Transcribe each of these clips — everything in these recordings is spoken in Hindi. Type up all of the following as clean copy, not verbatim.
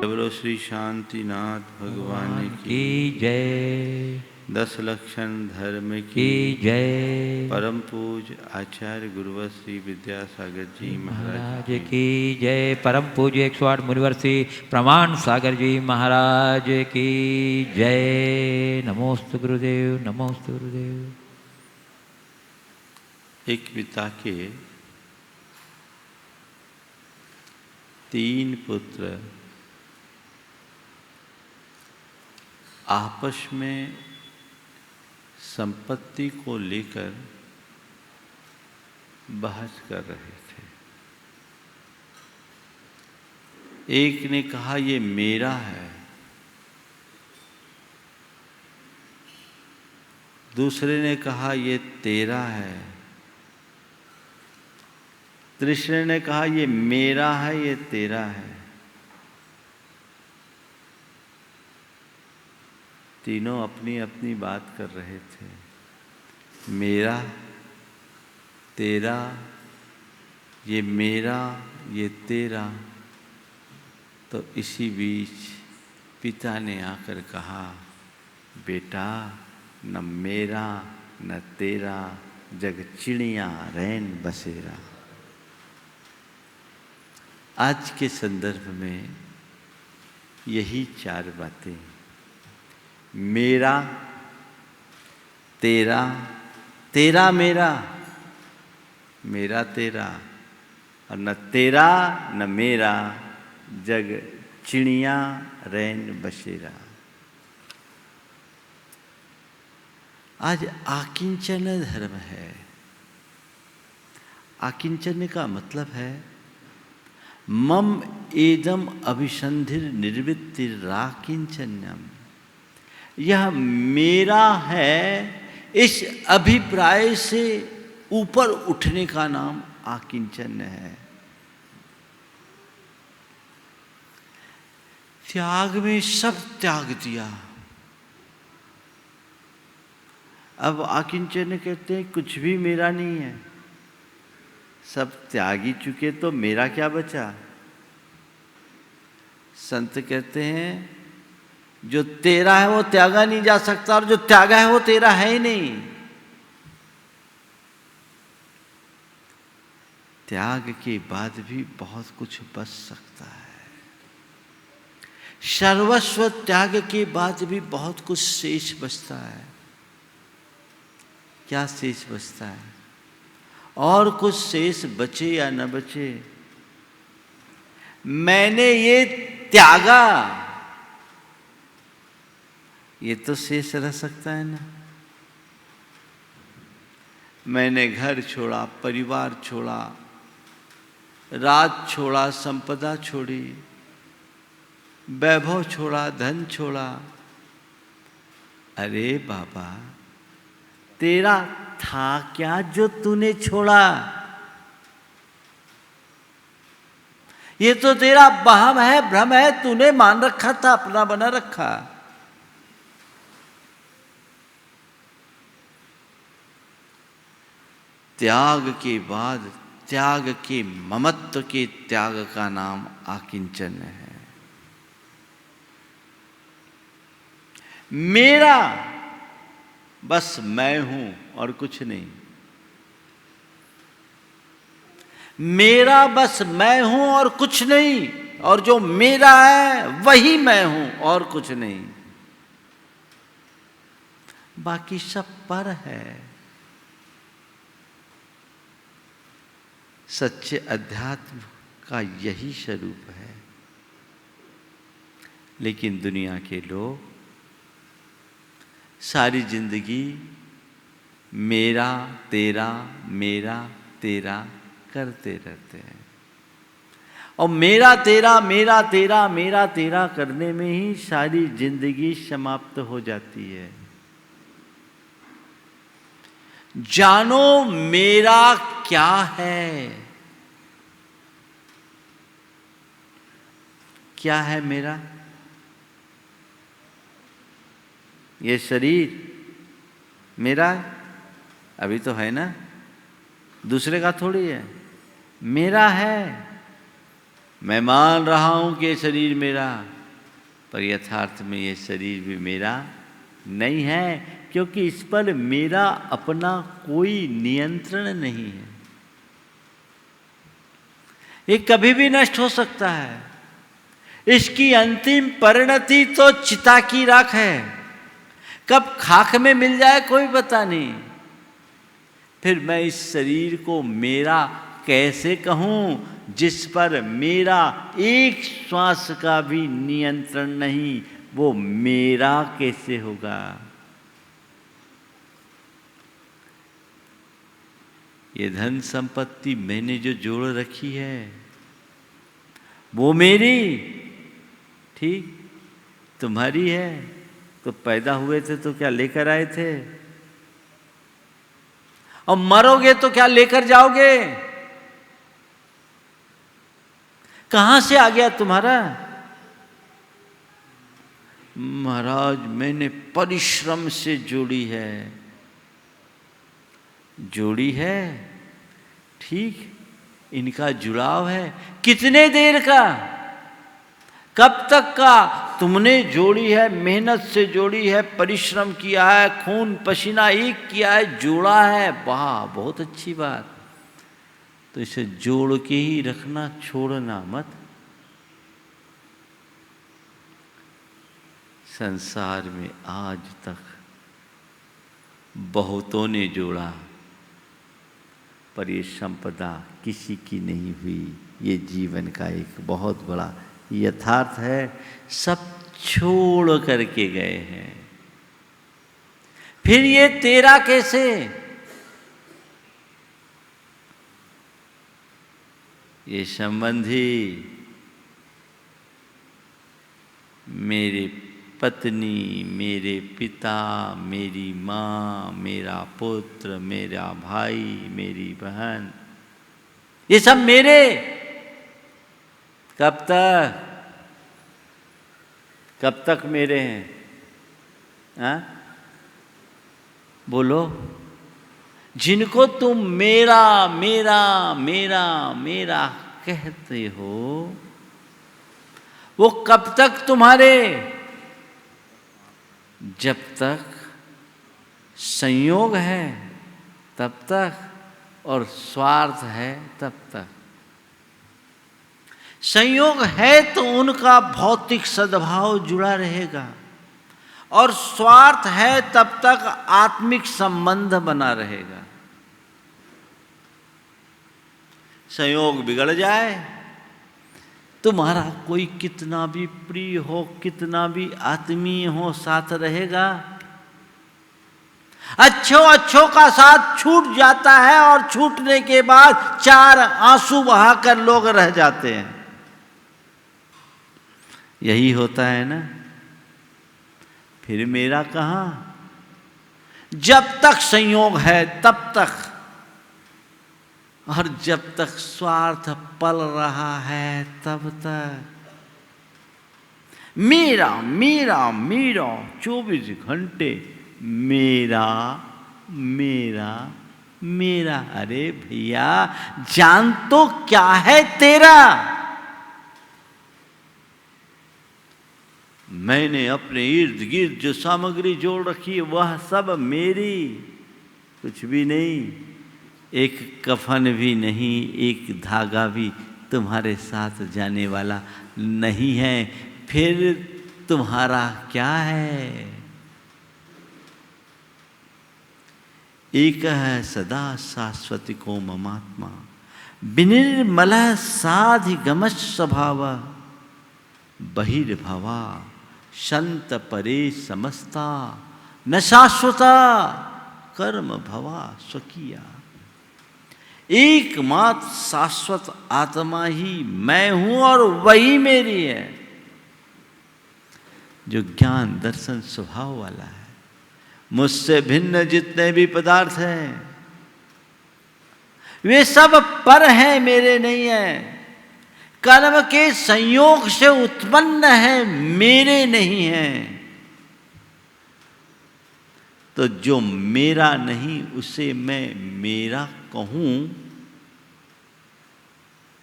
बोलो श्री शांतिनाथ भगवान की जय। 10 लक्षण धर्म की जय। परम पूज आचार्य गुरुवर श्री विद्यासागर जी महाराज की जय। परम पूज्य 108 मुनिवर श्री प्रमाण सागर जी महाराज की जय। नमोस्तु गुरुदेव, नमोस्तु गुरुदेव। एक पिता के 3 पुत्र आपस में संपत्ति को लेकर बहस कर रहे थे। एक ने कहा ये मेरा है, दूसरे ने कहा ये तेरा है, तीसरे ने कहा ये मेरा है ये तेरा है। तीनों अपनी अपनी बात कर रहे थे, मेरा, तेरा, ये मेरा, ये तेरा। तो इसी बीच पिता ने आकर कहा, बेटा न मेरा न तेरा, जग चिड़िया रैन बसेरा। आज के संदर्भ में यही 4 बातें, मेरा, तेरा, तेरा मेरा, मेरा तेरा, और न तेरा न मेरा, जग चिड़िया रैन बसेरा। आज आकिंचन धर्म है। आकिंचन का मतलब है मम एदम अभिसंधिर निर्वृत्तिराकिंचन्यम। यह मेरा है, इस अभिप्राय से ऊपर उठने का नाम आकिंचन्य है। त्याग में सब त्याग दिया। अब आकिंचन्य कहते हैं कुछ भी मेरा नहीं है, सब त्याग ही चुके तो मेरा क्या बचा। संत कहते हैं जो तेरा है वो त्यागा नहीं जा सकता, और जो त्यागा है वो तेरा है ही नहीं। त्याग के बाद भी बहुत कुछ बच सकता है। सर्वस्व त्याग के बाद भी बहुत कुछ शेष बचता है। क्या शेष बचता है? और कुछ शेष बचे या न बचे, मैंने ये त्यागा, ये तो शेष रह सकता है ना। मैंने घर छोड़ा, परिवार छोड़ा, राज छोड़ा, संपदा छोड़ी, वैभव छोड़ा, धन छोड़ा। अरे बाबा, तेरा था क्या जो तूने छोड़ा? ये तो तेरा वहम है, भ्रम है, तूने मान रखा था, अपना बना रखा। त्याग के बाद, त्याग के ममत्व के त्याग का नाम आकिंचन है। मेरा बस मैं हूं और कुछ नहीं। मेरा बस मैं हूं और कुछ नहीं, और जो मेरा है वही मैं हूं और कुछ नहीं। बाकी सब पर है। सच्चे अध्यात्म का यही स्वरूप है। लेकिन दुनिया के लोग सारी जिंदगी मेरा तेरा मेरा तेरा करते रहते हैं, और मेरा तेरा मेरा तेरा मेरा तेरा करने में ही सारी जिंदगी समाप्त हो जाती है। जानो मेरा क्या है। क्या है मेरा? ये शरीर मेरा अभी तो है ना, दूसरे का थोड़ी है, मेरा है। मैं मान रहा हूं कि ये शरीर मेरा, पर यथार्थ में ये शरीर भी मेरा नहीं है, क्योंकि इस पर मेरा अपना कोई नियंत्रण नहीं है। ये कभी भी नष्ट हो सकता है। इसकी अंतिम परिणति तो चिता की राख है, कब खाक में मिल जाए कोई पता नहीं। फिर मैं इस शरीर को मेरा कैसे कहूं जिस पर मेरा एक श्वास का भी नियंत्रण नहीं? वो मेरा कैसे होगा? ये धन संपत्ति मैंने जो जोड़ रखी है वो मेरी, ठीक, तुम्हारी है। तो पैदा हुए थे तो क्या लेकर आए थे? और मरोगे तो क्या लेकर जाओगे? कहां से आ गया तुम्हारा? महाराज मैंने परिश्रम से जोड़ी है, जोड़ी है, ठीक, इनका जुड़ाव है। कितने देर का, कब तक का? तुमने जोड़ी है, मेहनत से जोड़ी है, परिश्रम किया है, खून पसीना एक किया है, जोड़ा है, वाह बहुत अच्छी बात। तो इसे जोड़ के ही रखना, छोड़ना मत। संसार में आज तक बहुतों ने जोड़ा, पर ये संपदा किसी की नहीं हुई। ये जीवन का एक बहुत बड़ा यथार्थ है। सब छोड़ करके गए हैं। फिर ये तेरा कैसे? ये संबंधी, मेरे पत्नी, मेरे पिता, मेरी माँ, मेरा पुत्र, मेरा भाई, मेरी बहन, ये सब मेरे। कब तक, कब तक मेरे हैं? हाँ? बोलो। जिनको तुम मेरा मेरा मेरा मेरा कहते हो, वो कब तक तुम्हारे? जब तक संयोग है तब तक, और स्वार्थ है तब तक। संयोग है तो उनका भौतिक सद्भाव जुड़ा रहेगा, और स्वार्थ है तब तक आत्मिक संबंध बना रहेगा। संयोग बिगड़ जाए, तुम्हारा कोई कितना भी प्रिय हो, कितना भी आत्मीय हो, साथ रहेगा? अच्छों का साथ छूट जाता है, और छूटने के बाद चार आंसू बहाकर लोग रह जाते हैं। यही होता है ना। फिर मेरा कहां? जब तक संयोग है तब तक, और जब तक स्वार्थ पल रहा है तब तक मेरा मेरा मेरा 24 घंटे मेरा मेरा मेरा। अरे भैया, जान तो क्या है तेरा? मैंने अपने इर्द गिर्द जो सामग्री जोड़ रखी है वह सब मेरी, कुछ भी नहीं। एक कफन भी नहीं, एक धागा भी तुम्हारे साथ जाने वाला नहीं है। फिर तुम्हारा क्या है? एक है सदा शाश्वतिको ममात्मा, विनिर्मल साधिगमश स्वभाव, बहिर्भवा संत परे समस्ता, न शाश्वता कर्म भवा स्वकीया। एकमात्र शाश्वत आत्मा ही मैं हूं, और वही मेरी है, जो ज्ञान दर्शन स्वभाव वाला है। मुझसे भिन्न जितने भी पदार्थ हैं वे सब पर हैं, मेरे नहीं हैं। कर्म के संयोग से उत्पन्न है, मेरे नहीं हैं। तो जो मेरा नहीं उसे मैं मेरा कहूं,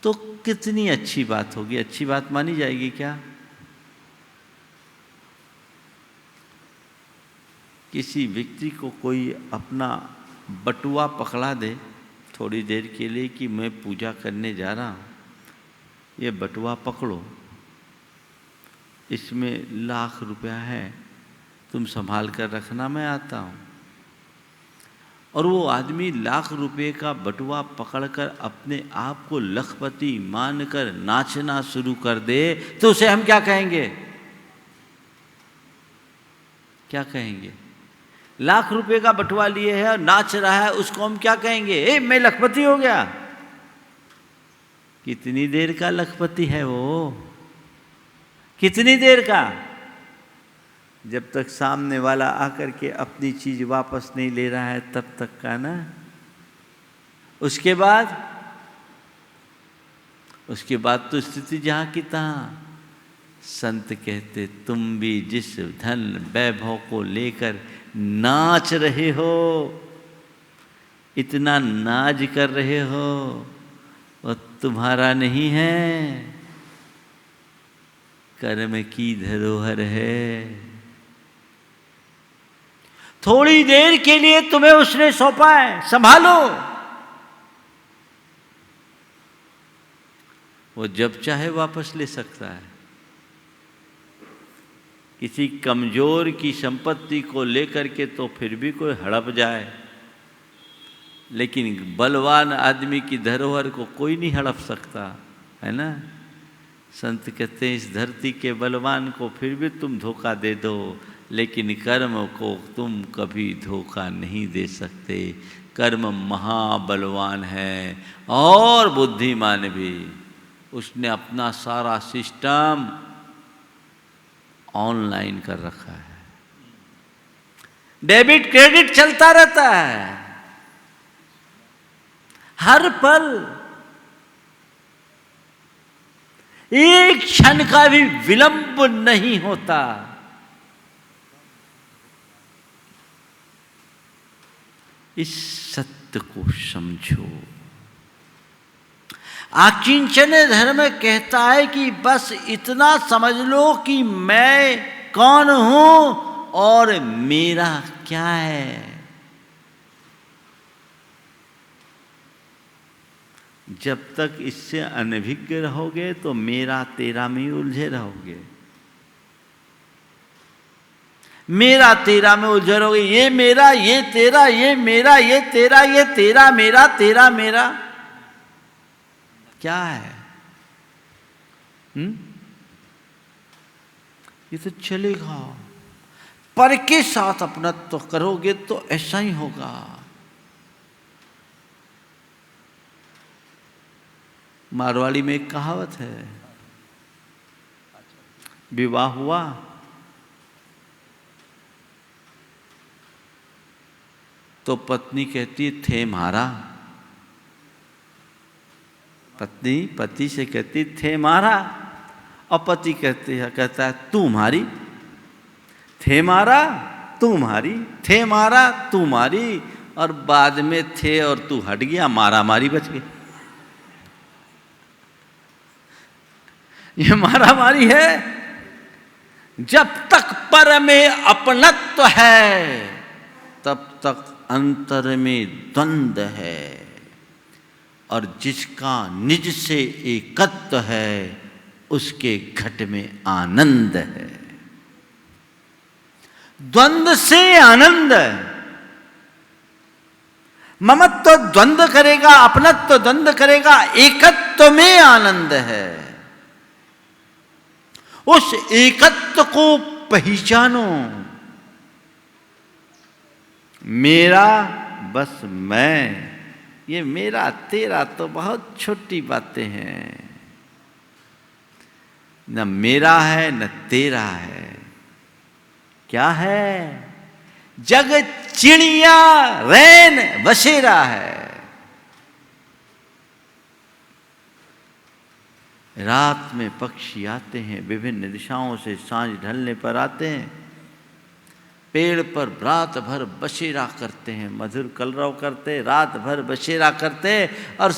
तो कितनी अच्छी बात होगी, अच्छी बात मानी जाएगी क्या? किसी व्यक्ति को कोई अपना बटुआ पकड़ा दे थोड़ी देर के लिए कि मैं पूजा करने जा रहा हूँ, ये बटुआ पकड़ो, इसमें ₹1,00,000 है, तुम संभाल कर रखना, मैं आता हूँ। और वो आदमी ₹1,00,000 का बटुआ पकड़कर अपने आप को लखपति मानकर नाचना शुरू कर दे, तो उसे हम क्या कहेंगे? क्या कहेंगे? ₹1,00,000 का बटुआ लिए है और नाच रहा है, उसको हम क्या कहेंगे? ए, मैं लखपति हो गया। कितनी देर का लखपति है वो? कितनी देर का? जब तक सामने वाला आकर के अपनी चीज वापस नहीं ले रहा है तब तक का ना। उसके बाद तो स्थिति जहां की तहां। संत कहते तुम भी जिस धन वैभव को लेकर नाच रहे हो, इतना नाज कर रहे हो, वो तुम्हारा नहीं है, कर्म की धरोहर है। थोड़ी देर के लिए तुम्हें उसने सौंपा है, संभालो। वो जब चाहे वापस ले सकता है। किसी कमजोर की संपत्ति को लेकर के तो फिर भी कोई हड़प जाए, लेकिन बलवान आदमी की धरोहर को कोई नहीं हड़प सकता, है ना। संत कहते हैं इस धरती के बलवान को फिर भी तुम धोखा दे दो, लेकिन कर्म को तुम कभी धोखा नहीं दे सकते। कर्म महाबलवान है और बुद्धिमान भी। उसने अपना सारा सिस्टम ऑनलाइन कर रखा है, डेबिट क्रेडिट चलता रहता है हर पल। एक क्षण का भी विलंब नहीं होता। इस सत्य को समझो। आकिंचन धर्म कहता है कि बस इतना समझ लो कि मैं कौन हूं और मेरा क्या है। जब तक इससे अनभिज्ञ रहोगे तो मेरा तेरा में ही उलझे रहोगे। मेरा तेरा में उलझे रहोगे। ये मेरा, ये तेरा, ये मेरा, ये तेरा, ये तेरा मेरा, तेरा मेरा क्या है? ये तो चलेगा। पर के साथ अपनत्व तो करोगे तो ऐसा ही होगा। मारवाड़ी में एक कहावत है, विवाह हुआ तो पत्नी कहती है थे मारा। पत्नी पति से कहती थे मारा, और पति कहता है तू मारी। थे मारा तू मारी, थे मारा तू मारी, और बाद में थे और तू हट गया, मारा मारी बच गई। ये मारा मारी है। जब तक पर में अपनत्व है तब तक अंतर में द्वंद्व है, और जिसका निज से एकत्व है उसके घट में आनंद है। द्वंद्व से आनंद। ममत्व द्वंद्व करेगा, अपनत्व द्वंद्व करेगा, एकत्व में आनंद है। उस एकत्व को पहचानो। मेरा बस मैं, ये मेरा तेरा तो बहुत छोटी बातें हैं। न मेरा है न तेरा है। क्या है? जग चिड़िया रैन बसेरा है। रात में पक्षी आते हैं, विभिन्न दिशाओं से सांझ ढलने पर आते हैं। पेड़ पर रात भर बसेरा करते हैं, मधुर कलरव करते, रात भर बसेरा करते, और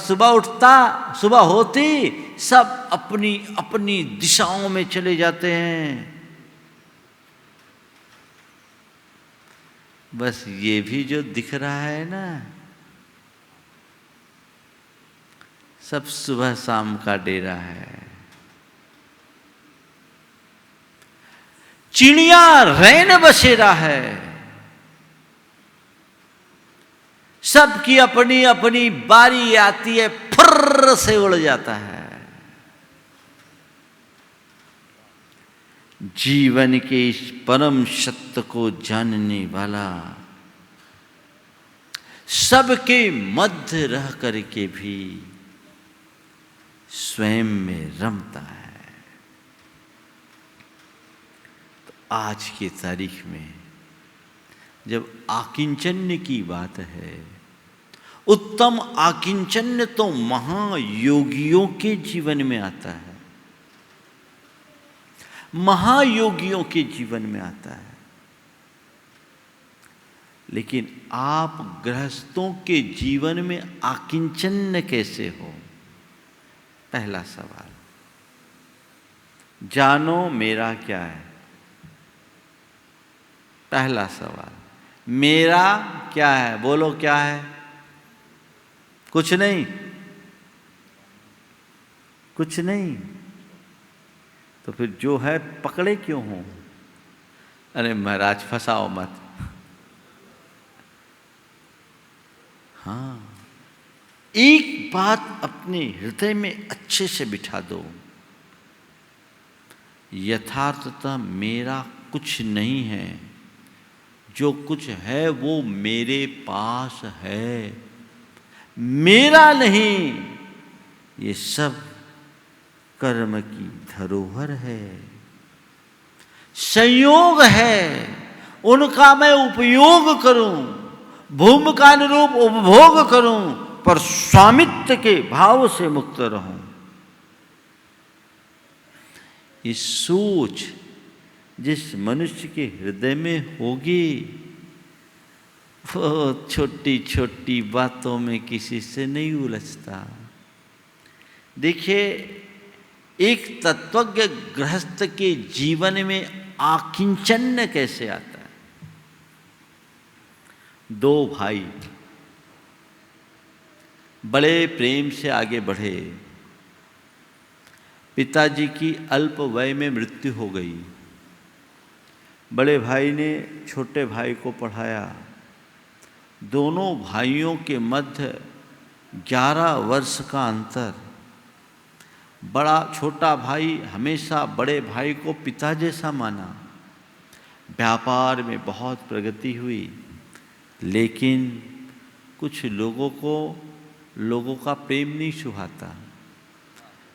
सुबह होती सब अपनी अपनी दिशाओं में चले जाते हैं। बस ये भी जो दिख रहा है ना, सब सुबह शाम का डेरा है। चिड़िया रैन बसेरा है, सबकी अपनी अपनी बारी आती है, फुर्र से उड़ जाता है। जीवन के इस परम सत्य को जानने वाला सबके मध्य रह करके भी स्वयं में रमता है। तो आज की तारीख में जब आकिंचन्य की बात है, उत्तम आकिंचन्य तो महायोगियों के जीवन में आता है, महायोगियों के जीवन में आता है। लेकिन आप गृहस्थों के जीवन में आकिंचन्य कैसे हो? पहला सवाल, जानो मेरा क्या है। पहला सवाल, मेरा क्या है? बोलो क्या है? कुछ नहीं, कुछ नहीं। तो फिर जो है पकड़े क्यों हो? अरे महाराज फंसाओ मत। हाँ, एक बात अपने हृदय में अच्छे से बिठा दो, यथार्थतः मेरा कुछ नहीं है, जो कुछ है वो मेरे पास है, मेरा नहीं। ये सब कर्म की धरोहर है, संयोग है, उनका मैं उपयोग करूं, भूमि का अनुरूप उपभोग करूं, पर स्वामित्व के भाव से मुक्त रहूं। ये सोच जिस मनुष्य के हृदय में होगी, वो छोटी छोटी बातों में किसी से नहीं उलझता। देखिए, एक तत्वज्ञ गृहस्थ के जीवन में आकिंचन्य कैसे आता है। दो भाई बड़े प्रेम से आगे बढ़े, पिताजी की अल्प वय में मृत्यु हो गई। बड़े भाई ने छोटे भाई को पढ़ाया। दोनों भाइयों के मध्य 11 वर्ष का अंतर। बड़ा छोटा भाई हमेशा बड़े भाई को पिता जैसा माना। व्यापार में बहुत प्रगति हुई, लेकिन कुछ लोगों का प्रेम नहीं सुहाता।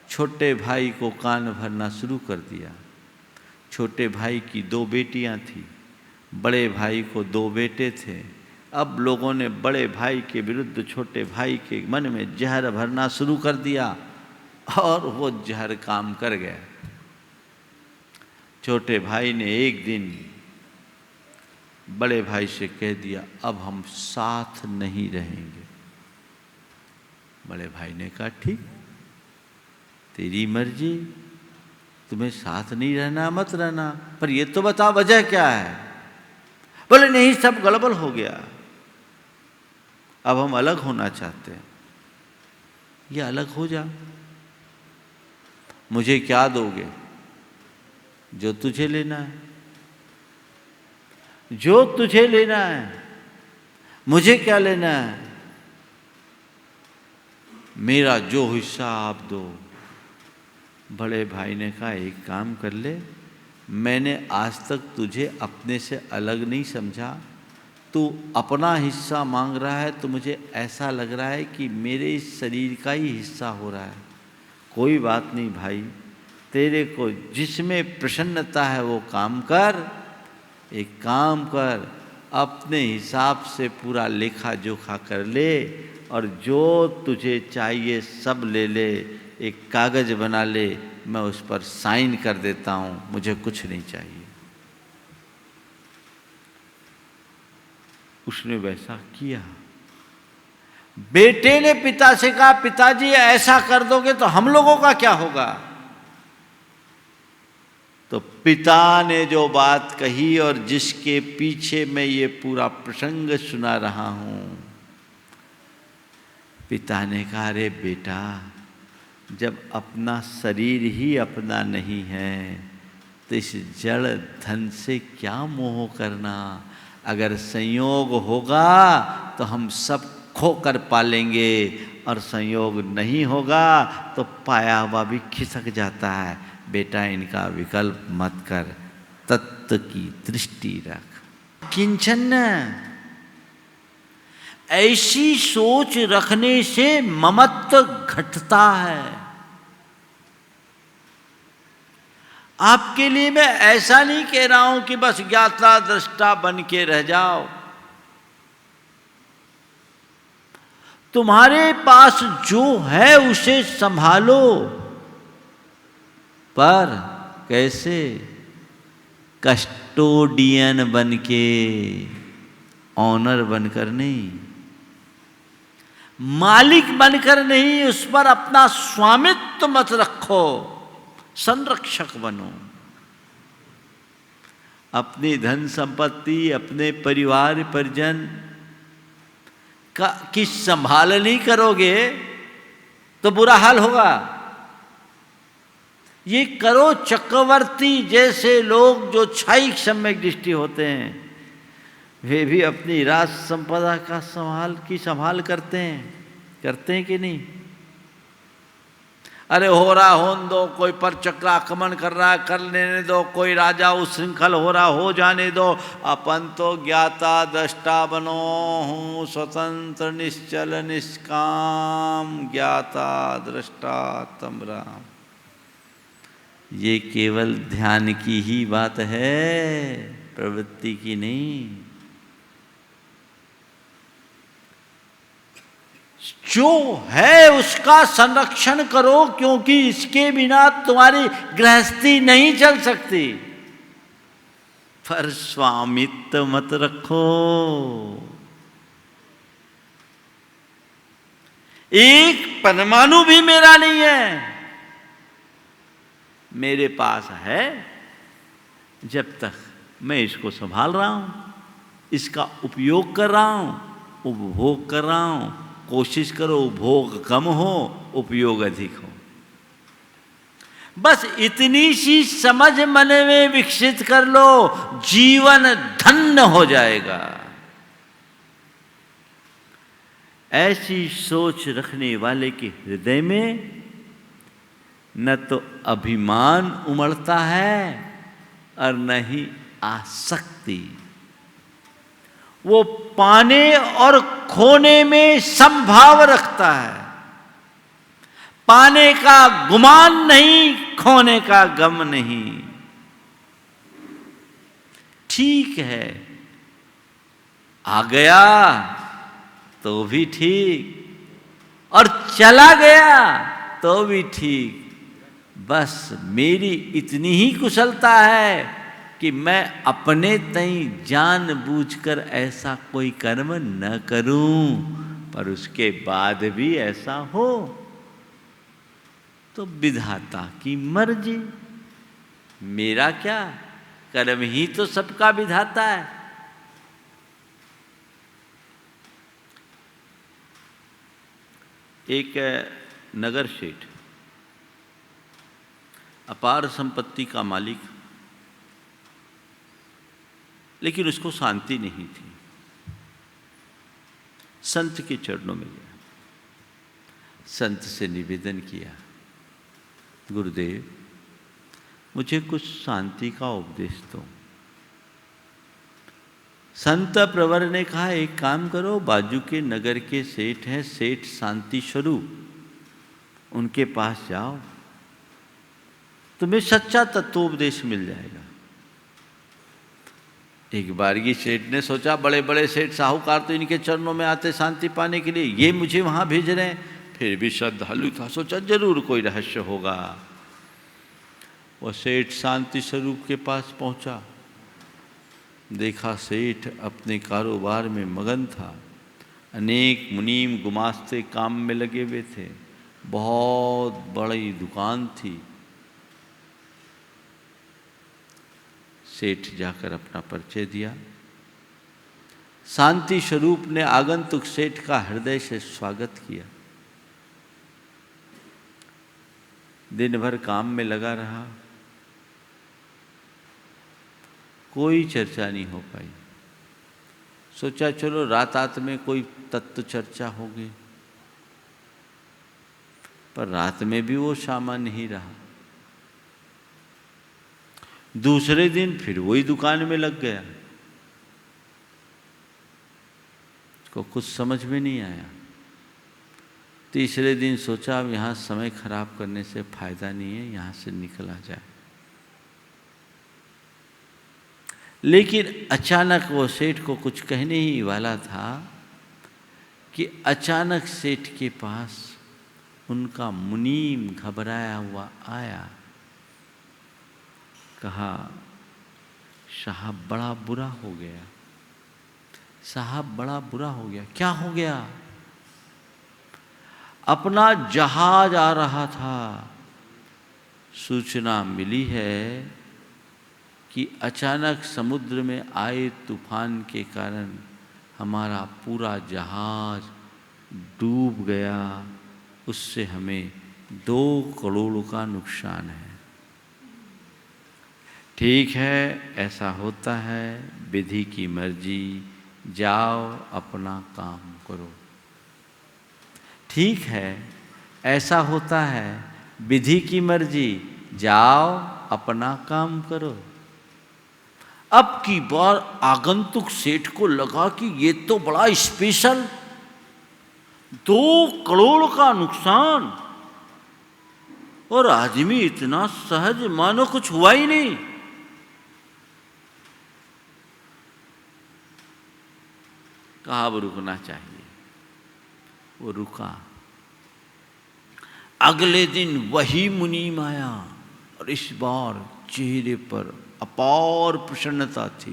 छोटे भाई को कान भरना शुरू कर दिया। छोटे भाई की 2 बेटियां थीं, बड़े भाई को 2 बेटे थे। अब लोगों ने बड़े भाई के विरुद्ध छोटे भाई के मन में जहर भरना शुरू कर दिया, और वो जहर काम कर गया। छोटे भाई ने एक दिन बड़े भाई से कह दिया, अब हम साथ नहीं रहेंगे। बड़े भाई ने कहा, ठीक, तेरी मर्जी, तुम्हें साथ नहीं रहना मत रहना, पर ये तो बता वजह क्या है। बोले, नहीं, सब गड़बड़ हो गया, अब हम अलग होना चाहते हैं। ये अलग हो जा, मुझे क्या दोगे? जो तुझे लेना है, जो तुझे लेना है, मुझे क्या लेना है? मेरा जो हिस्सा आप दो। बड़े भाई ने कहा, एक काम कर ले, मैंने आज तक तुझे अपने से अलग नहीं समझा। तू अपना हिस्सा मांग रहा है तो मुझे ऐसा लग रहा है कि मेरे इस शरीर का ही हिस्सा हो रहा है। कोई बात नहीं भाई, तेरे को जिसमें प्रसन्नता है वो काम कर। एक काम कर, अपने हिसाब से पूरा लेखा जोखा कर ले, और जो तुझे चाहिए सब ले ले। एक कागज बना ले, मैं उस पर साइन कर देता हूँ, मुझे कुछ नहीं चाहिए। उसने वैसा किया। बेटे ने पिता से कहा, पिताजी ऐसा कर दोगे तो हम लोगों का क्या होगा? तो पिता ने जो बात कही और जिसके पीछे मैं ये पूरा प्रसंग सुना रहा हूं, पिता ने कहा, अरे बेटा, जब अपना शरीर ही अपना नहीं है तो इस जड़ धन से क्या मोह करना? अगर संयोग होगा तो हम सब खो कर पालेंगे, और संयोग नहीं होगा तो पाया हुआ भी खिसक जाता है। बेटा, इनका विकल्प मत कर, तत्व की दृष्टि रख। किंचन ऐसी सोच रखने से ममत्व घटता है। आपके लिए मैं ऐसा नहीं कह रहा हूं कि बस ज्ञाता दृष्टा बन के रह जाओ। तुम्हारे पास जो है उसे संभालो, पर कैसे? कस्टोडियन बन के, ऑनर बनकर नहीं, मालिक बनकर नहीं, उस पर अपना स्वामित्व मत रखो, संरक्षक बनो। अपनी धन संपत्ति, अपने परिवार परिजन की संभाल नहीं करोगे तो बुरा हाल होगा। ये करो। चक्रवर्ती जैसे लोग जो क्षयिक सम्यक दृष्टि होते हैं, वे भी अपनी राज संपदा का संभाल करते हैं कि नहीं? अरे हो रहा होने दो, कोई पर चक्र आक्रमण कर रहा है, कर लेने दो, कोई राजा उच्छृंखल हो रहा, हो जाने दो। अपन तो ज्ञाता दृष्टा बनो हूँ, स्वतंत्र निश्चल निष्काम ज्ञाता दृष्टा तम राम। ये केवल ध्यान की ही बात है, प्रवृत्ति की नहीं। जो है उसका संरक्षण करो, क्योंकि इसके बिना तुम्हारी गृहस्थी नहीं चल सकती। पर स्वामित्व मत रखो। एक परमाणु भी मेरा नहीं है। मेरे पास है, जब तक मैं इसको संभाल रहा हूं, इसका उपयोग कर रहा हूं, उपभोग कर रहा हूं। कोशिश करो उपभोग कम हो, उपयोग अधिक हो। बस इतनी सी समझ मन में विकसित कर लो, जीवन धन्य हो जाएगा। ऐसी सोच रखने वाले के हृदय में न तो अभिमान उमड़ता है और न ही आसक्ति। वो पाने और खोने में समभाव रखता है। पाने का गुमान नहीं, खोने का गम नहीं। ठीक है, आ गया तो भी ठीक, और चला गया तो भी ठीक। बस मेरी इतनी ही कुशलता है कि मैं अपने तई जानबूझकर ऐसा कोई कर्म न करूं, पर उसके बाद भी ऐसा हो तो विधाता की मर्जी। मेरा क्या, कर्म ही तो सबका विधाता है। एक नगर सेठ, अपार संपत्ति का मालिक, लेकिन उसको शांति नहीं थी। संत के चरणों में गया, संत से निवेदन किया, गुरुदेव मुझे कुछ शांति का उपदेश दो। संत प्रवर ने कहा, एक काम करो, बाजू के नगर के सेठ हैं, सेठ शांति स्वरूप, उनके पास जाओ, तुम्हें सच्चा तत्वोपदेश मिल जाएगा। एक बारगी सेठ ने सोचा, बड़े बड़े सेठ साहूकार तो इनके चरणों में आते शांति पाने के लिए, ये मुझे वहां भेज रहे हैं। फिर भी श्रद्धालु था, सोचा जरूर कोई रहस्य होगा। वह सेठ शांति स्वरूप के पास पहुंचा। देखा सेठ अपने कारोबार में मगन था। अनेक मुनीम गुमास्ते काम में लगे हुए थे। बहुत बड़ी दुकान थी। सेठ जाकर अपना परिचय दिया। शांति स्वरूप ने आगंतुक सेठ का हृदय से स्वागत किया। दिन भर काम में लगा रहा, कोई चर्चा नहीं हो पाई। सोचा चलो रात में कोई तत्व चर्चा होगी, पर रात में भी वो सामान नहीं रहा। दूसरे दिन फिर वही दुकान में लग गया। उसको कुछ समझ में नहीं आया। तीसरे दिन सोचा अब यहाँ समय खराब करने से फायदा नहीं है, यहाँ से निकला जाए। लेकिन अचानक वो सेठ को कुछ कहने ही वाला था कि अचानक सेठ के पास उनका मुनीम घबराया हुआ आया। कहा, साहब बड़ा बुरा हो गया, साहब बड़ा बुरा हो गया। क्या हो गया? अपना जहाज आ रहा था, सूचना मिली है कि अचानक समुद्र में आए तूफान के कारण हमारा पूरा जहाज डूब गया। उससे हमें 2 करोड़ का नुकसान है। ठीक है, ऐसा होता है, विधि की मर्जी, जाओ अपना काम करो। ठीक है, ऐसा होता है, विधि की मर्जी, जाओ अपना काम करो। अब की बार आगंतुक सेठ को लगा कि ये तो बड़ा स्पेशल, 2 करोड़ का नुकसान, और आदमी इतना सहज मानो कुछ हुआ ही नहीं। कहा अब रुकना चाहिए। वो रुका। अगले दिन वही मुनीम आया और इस बार चेहरे पर अपार प्रसन्नता थी।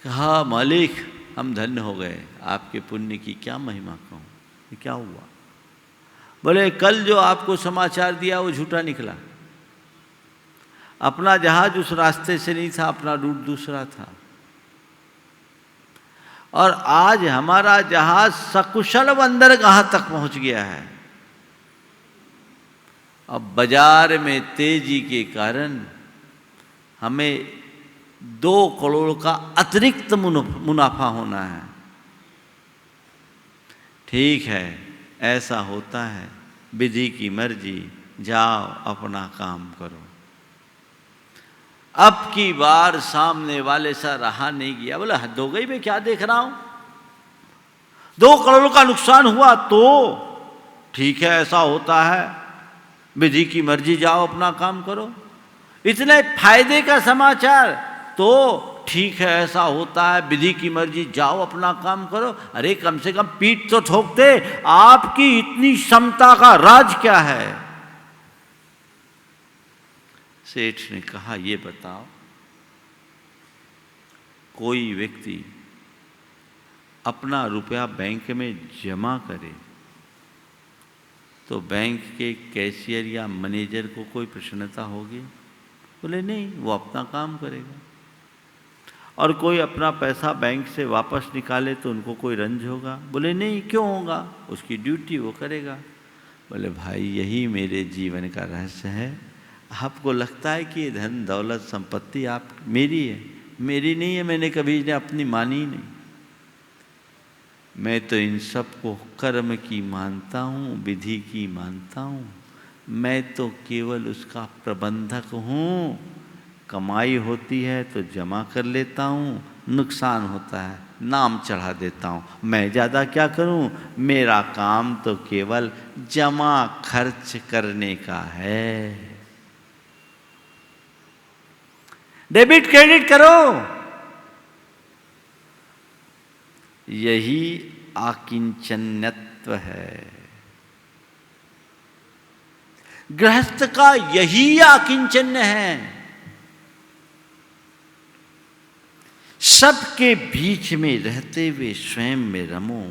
कहा, मालिक हम धन्य हो गए, आपके पुण्य की क्या महिमा कहूँ। ये क्या हुआ? बोले कल जो आपको समाचार दिया वो झूठा निकला। अपना जहाज उस रास्ते से नहीं था, अपना रूट दूसरा था, और आज हमारा जहाज सकुशल बंदरगाह तक पहुंच गया है। अब बाजार में तेजी के कारण हमें 2 करोड़ का अतिरिक्त मुनाफा होना है। ठीक है, ऐसा होता है, विधि की मर्जी, जाओ अपना काम करो। अब की बार सामने वाले सा रहा नहीं गया। बोला हद हो गई, मैं क्या देख रहा हूं, 2 करोड़ का नुकसान हुआ तो ठीक है, ऐसा होता है, विधि की मर्जी, जाओ अपना काम करो। इतने फायदे का समाचार तो ठीक है, ऐसा होता है, विधि की मर्जी, जाओ अपना काम करो। अरे कम से कम पीठ तो ठोकते, आपकी इतनी क्षमता का राज क्या है? सेठ ने कहा, ये बताओ, कोई व्यक्ति अपना रुपया बैंक में जमा करे तो बैंक के कैशियर या मैनेजर को कोई प्रसन्नता होगी? बोले नहीं, वो अपना काम करेगा। और कोई अपना पैसा बैंक से वापस निकाले तो उनको कोई रंज होगा? बोले नहीं, क्यों होगा, उसकी ड्यूटी वो करेगा। बोले भाई यही मेरे जीवन का रहस्य है। आपको लगता है कि ये धन दौलत संपत्ति आप मेरी है, मेरी नहीं है, मैंने कभी इन्हें अपनी मानी नहीं। मैं तो इन सब को कर्म की मानता हूँ, विधि की मानता हूँ। मैं तो केवल उसका प्रबंधक हूँ। कमाई होती है तो जमा कर लेता हूँ, नुकसान होता है नाम चढ़ा देता हूँ। मैं ज़्यादा क्या करूँ, मेरा काम तो केवल जमा खर्च करने का है। डेबिट क्रेडिट करो, यही आकिंचन्यत्व है। गृहस्थ का यही आकिंचन्य है। सबके बीच में रहते हुए स्वयं में रमो,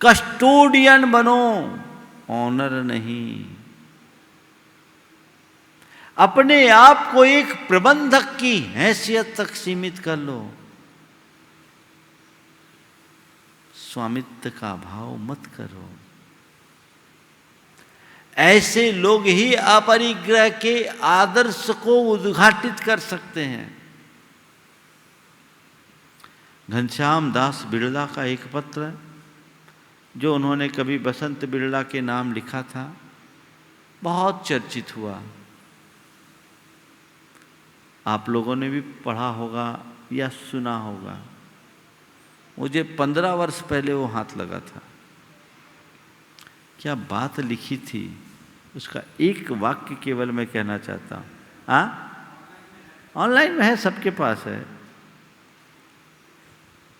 कस्टोडियन बनो, ऑनर नहीं। अपने आप को एक प्रबंधक की हैसियत तक सीमित कर लो, स्वामित्व का भाव मत करो। ऐसे लोग ही अपरिग्रह के आदर्श को उद्घाटित कर सकते हैं। घनश्याम दास बिड़ला का एक पत्र जो उन्होंने कभी बसंत बिड़ला के नाम लिखा था, बहुत चर्चित हुआ। आप लोगों ने भी पढ़ा होगा या सुना होगा। मुझे 15 वर्ष पहले वो हाथ लगा था। क्या बात लिखी थी, उसका एक वाक्य केवल मैं कहना चाहता हूँ। ऑनलाइन में है, सबके पास है,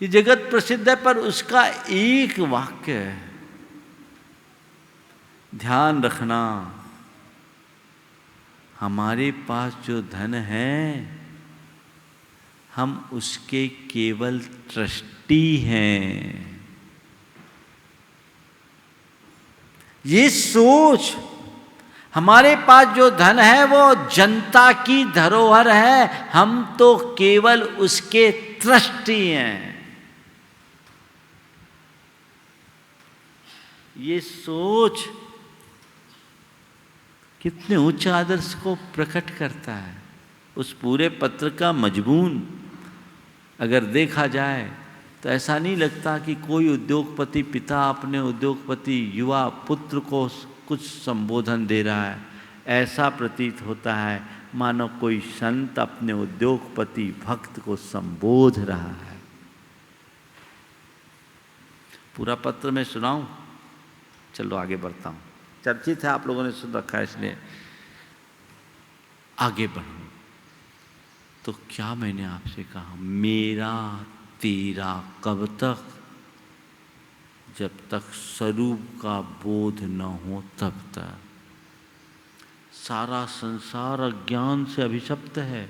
ये जगत प्रसिद्ध है, पर उसका एक वाक्य है, ध्यान रखना हमारे पास जो धन है हम उसके केवल ट्रस्टी हैं। ये सोच, हमारे पास जो धन है वो जनता की धरोहर है, हम तो केवल उसके ट्रस्टी हैं। ये सोच कितने उच्च आदर्श को प्रकट करता है। उस पूरे पत्र का मजमून अगर देखा जाए तो ऐसा नहीं लगता कि कोई उद्योगपति पिता अपने उद्योगपति युवा पुत्र को कुछ संबोधन दे रहा है। ऐसा प्रतीत होता है मानो कोई संत अपने उद्योगपति भक्त को संबोध रहा है। पूरा पत्र मैं सुनाऊं? चलो आगे बढ़ता हूं। चर्चित है, आप लोगों ने सुन रखा है, इसलिए आगे बढ़ो। तो क्या मैंने आपसे कहा, मेरा तेरा कब तक? जब तक स्वरूप का बोध न हो तब तक। सारा संसार अज्ञान से अभिशप्त है।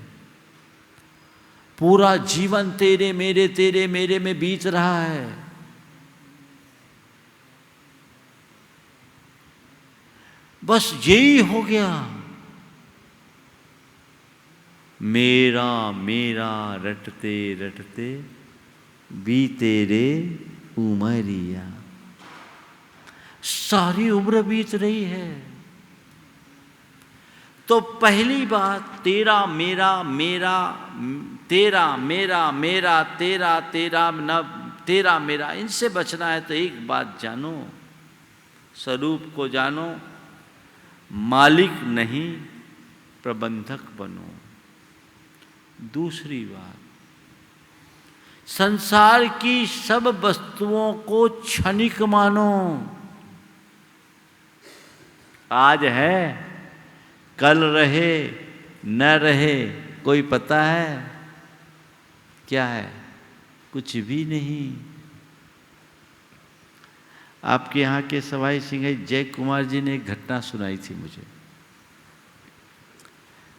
पूरा जीवन तेरे मेरे में बीत रहा है। बस यही हो गया, मेरा मेरा रटते रटते बीते रे उमरिया। सारी उम्र बीत रही है। तो पहली बात, तेरा मेरा मेरा, तेरा मेरा मेरा, तेरा तेरा न तेरा मेरा, इनसे बचना है तो एक बात जानो, स्वरूप को जानो, मालिक नहीं प्रबंधक बनो। दूसरी बात, संसार की सब वस्तुओं को क्षणिक मानो। आज है, कल रहे न रहे कोई पता है? क्या है? कुछ भी नहीं। आपके यहाँ के सवाई सिंह जय कुमार जी ने एक घटना सुनाई थी मुझे।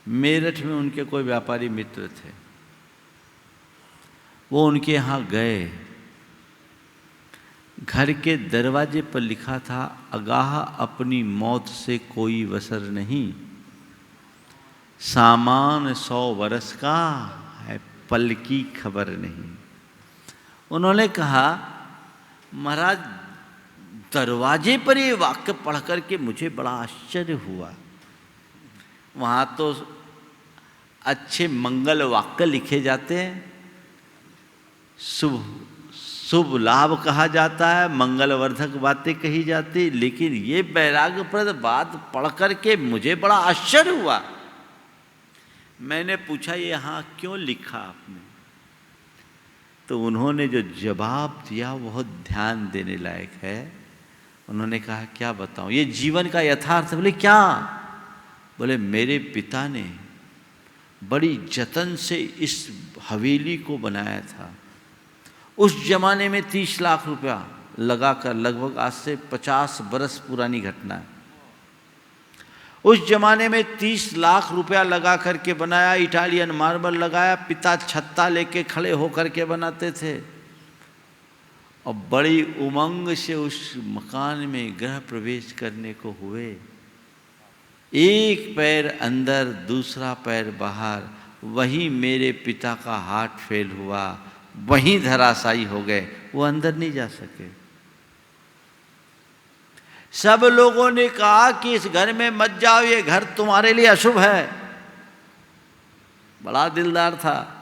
मेरठ में उनके कोई व्यापारी मित्र थे, वो उनके यहाँ गए। घर के दरवाजे पर लिखा था, आगाह अपनी मौत से कोई वसर नहीं, सामान 100 बरस का है, पल की खबर नहीं। उन्होंने कहा, महाराज दरवाजे पर ये वाक्य पढ़ करके मुझे बड़ा आश्चर्य हुआ। वहाँ तो अच्छे मंगल वाक्य लिखे जाते हैं, शुभ लाभ कहा जाता है, मंगलवर्धक बातें कही जाती, लेकिन ये वैराग्यप्रद बात पढ़ करके मुझे बड़ा आश्चर्य हुआ। मैंने पूछा, ये यहाँ क्यों लिखा आपने? तो उन्होंने जो जवाब दिया बहुत ध्यान देने लायक है। उन्होंने कहा, क्या बताऊं, ये जीवन का यथार्थ। बोले क्या? बोले मेरे पिता ने बड़ी जतन से इस हवेली को बनाया था। उस जमाने में 30 लाख रुपया लगाकर, लगभग आज से 50 बरस पुरानी घटना है। उस जमाने में 30 लाख रुपया लगा करके बनाया, इटालियन मार्बल लगाया, पिता छत्ता लेके खड़े होकर के बनाते थे और बड़ी उमंग से उस मकान में गृह प्रवेश करने को हुए। एक पैर अंदर दूसरा पैर बाहर, वहीं मेरे पिता का हार्ट फेल हुआ, वहीं धराशायी हो गए, वो अंदर नहीं जा सके। सब लोगों ने कहा कि इस घर में मत जाओ, ये घर तुम्हारे लिए अशुभ है। बड़ा दिलदार था।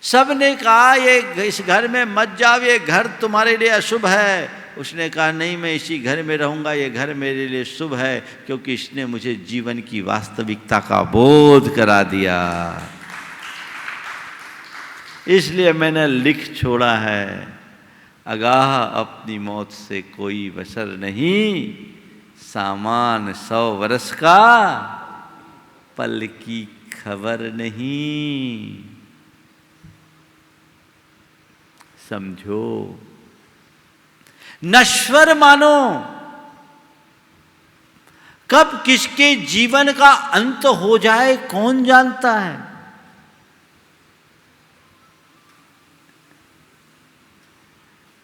सब ने कहा ये इस घर में मत जाओ, ये घर तुम्हारे लिए अशुभ है। उसने कहा नहीं, मैं इसी घर में रहूंगा, ये घर मेरे लिए शुभ है, क्योंकि इसने मुझे जीवन की वास्तविकता का बोध करा दिया। इसलिए मैंने लिख छोड़ा है, आगाह अपनी मौत से कोई बशर नहीं, सामान 100 वर्ष का पल की खबर नहीं। समझो, नश्वर मानो, कब किसके जीवन का अंत हो जाए कौन जानता है।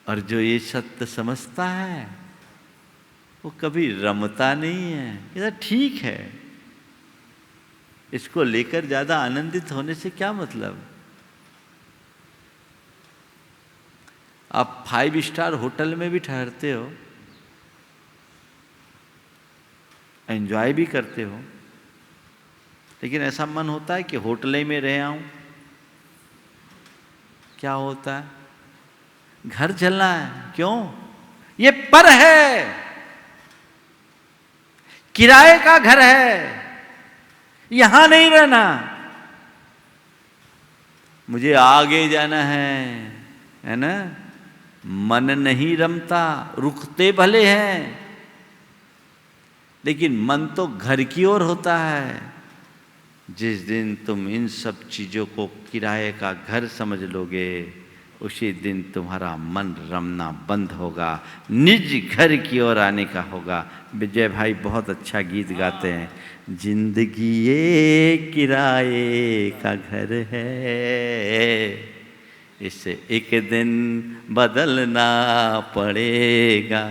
और जो ये सत्य समझता है वो कभी रमता नहीं है। ये ठीक है, इसको लेकर ज्यादा आनंदित होने से क्या मतलब। आप 5 स्टार होटल में भी ठहरते हो, एंजॉय भी करते हो, लेकिन ऐसा मन होता है कि होटल ही में रह आऊं। क्या होता है, घर चलना है। क्यों? ये पर है, किराए का घर है, यहां नहीं रहना, मुझे आगे जाना है ना। मन नहीं रमता, रुकते भले हैं, लेकिन मन तो घर की ओर होता है। जिस दिन तुम इन सब चीजों को किराए का घर समझ लोगे, उसी दिन तुम्हारा मन रमना बंद होगा, निज घर की ओर आने का होगा। विजय भाई बहुत अच्छा गीत गाते हैं, जिंदगी ये किराए का घर है, इसे एक दिन बदलना पड़ेगा,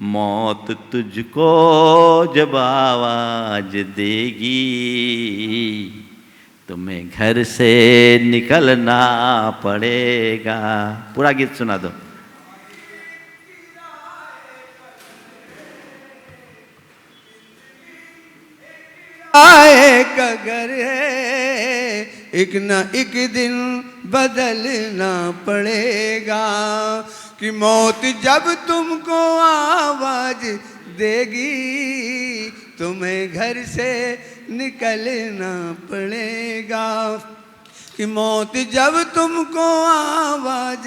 मौत तुझको जब आवाज देगी, तुम्हें घर से निकलना पड़ेगा। पूरा गीत सुना दो। आए का घर है, एक ना एक दिन बदलना पड़ेगा, कि मौत जब तुमको आवाज देगी, तुम्हें घर से निकलना पड़ेगा, कि मौत जब तुमको आवाज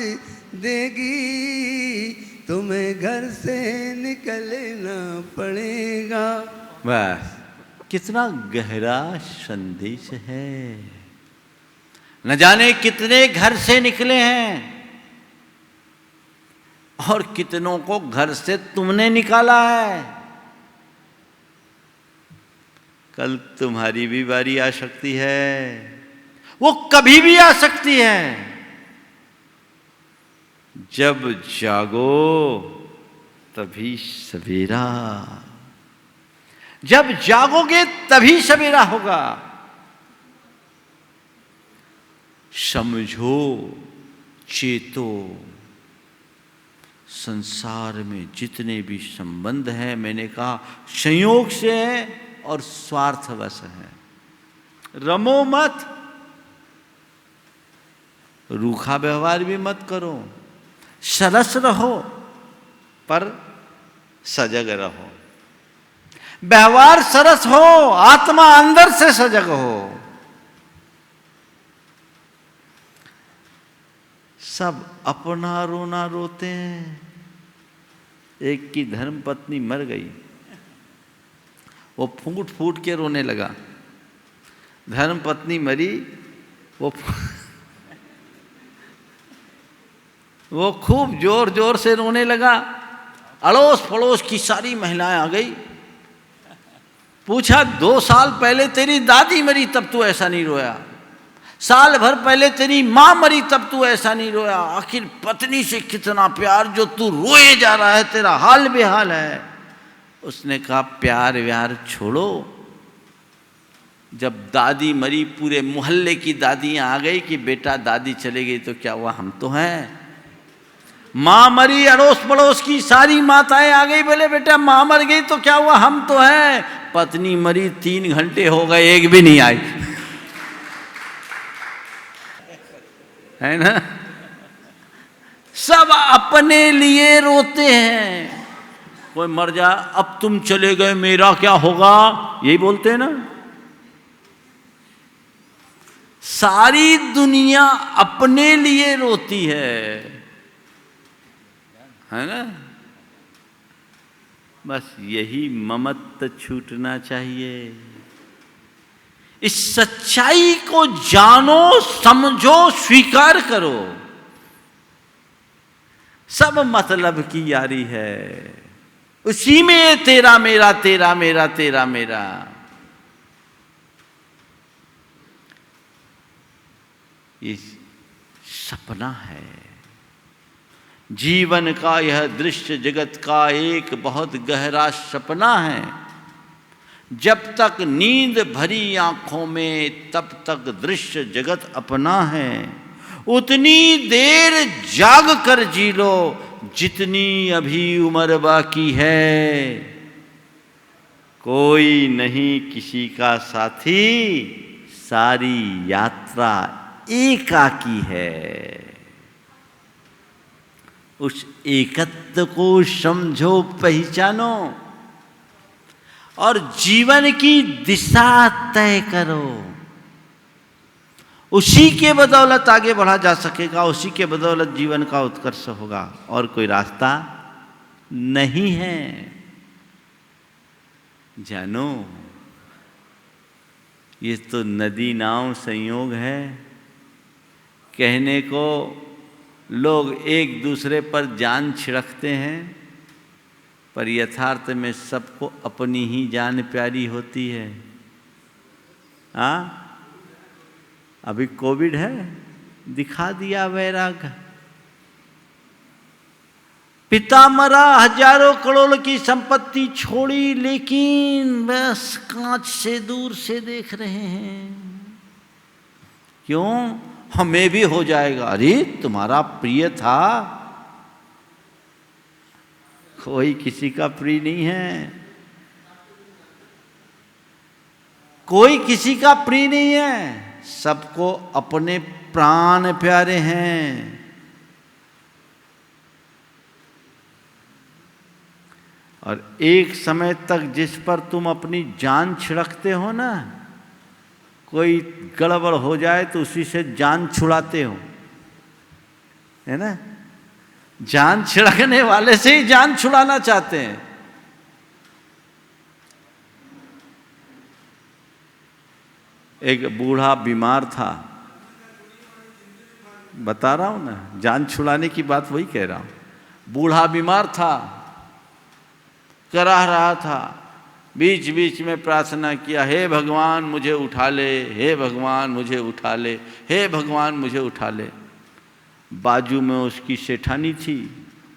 देगी, तुम्हें घर से निकलना पड़ेगा। बस, कितना गहरा संदेश है। न जाने कितने घर से निकले हैं और कितनों को घर से तुमने निकाला है। कल तुम्हारी भी बारी आ सकती है, वो कभी भी आ सकती है। जब जागो तभी सवेरा, जब जागोगे तभी सवेरा होगा। समझो, चेतो, संसार में जितने भी संबंध हैं, मैंने कहा संयोग से है और स्वार्थवश है। रमो मत, रूखा व्यवहार भी मत करो, सरस रहो पर सजग रहो। व्यवहार सरस हो, आत्मा अंदर से सजग हो। सब अपना रोना रोते हैं। एक की धर्म पत्नी मर गई, वो फूट फूट के रोने लगा। धर्म पत्नी मरी, वो खूब जोर जोर से रोने लगा। अड़ोस पड़ोस की सारी महिलाएं आ गई, पूछा 2 साल पहले तेरी दादी मरी तब तू ऐसा नहीं रोया, साल भर पहले तेरी माँ मरी तब तू ऐसा नहीं रोया, आखिर पत्नी से कितना प्यार जो तू रोए जा रहा है, तेरा हाल बेहाल है। उसने कहा प्यार व्यार छोड़ो, जब दादी मरी पूरे मोहल्ले की दादियां आ गई कि बेटा दादी चले गई तो क्या हुआ, हम तो हैं। माँ मरी, अड़ोस पड़ोस की सारी माताएं आ गई, बोले बेटा माँ मर गई तो क्या हुआ, हम तो हैं। पत्नी मरी 3 घंटे हो गए, एक भी नहीं आई, है ना। सब अपने लिए रोते हैं। कोई मर जा, अब तुम चले गए मेरा क्या होगा, यही बोलते हैं ना। सारी दुनिया अपने लिए रोती है ना। बस यही ममत्व छूटना चाहिए। इस सच्चाई को जानो, समझो, स्वीकार करो। सब मतलब की यारी है, उसी में तेरा मेरा, तेरा मेरा, तेरा मेरा। ये सपना है जीवन का, यह दृश्य जगत का एक बहुत गहरा सपना है। जब तक नींद भरी आंखों में तब तक दृश्य जगत अपना है। उतनी देर जाग कर जी लो जितनी अभी उम्र बाकी है। कोई नहीं किसी का साथी, सारी यात्रा एकाकी है। उस एकत्व को समझो, पहचानो और जीवन की दिशा तय करो। उसी के बदौलत आगे बढ़ा जा सकेगा, उसी के बदौलत जीवन का उत्कर्ष होगा, और कोई रास्ता नहीं है। जानो, ये तो नदी नाव संयोग है। कहने को लोग एक दूसरे पर जान छिड़कते हैं, पर यथार्थ में सबको अपनी ही जान प्यारी होती है। हाँ, अभी कोविड है, दिखा दिया वैराग। पिता मरा, हजारों करोड़ की संपत्ति छोड़ी, लेकिन बस कांच से दूर से देख रहे हैं। क्यों? हमें भी हो जाएगा। अरे तुम्हारा प्रिय था, कोई किसी का प्रिय नहीं है, कोई किसी का प्रिय नहीं है। सबको अपने प्राण प्यारे हैं। और एक समय तक जिस पर तुम अपनी जान छिड़कते हो ना, कोई गड़बड़ हो जाए तो उसी से जान छुड़ाते हो, है ना। जान छिड़कने वाले से ही जान छुड़ाना चाहते हैं। एक बूढ़ा बीमार था, बता रहा हूं ना, जान छुड़ाने की बात वही कह रहा हूं। बूढ़ा बीमार था, कराह रहा था, बीच बीच में प्रार्थना किया, हे भगवान मुझे उठा ले, हे भगवान मुझे उठा ले, हे भगवान मुझे उठा ले। बाजू में उसकी सेठानी थी,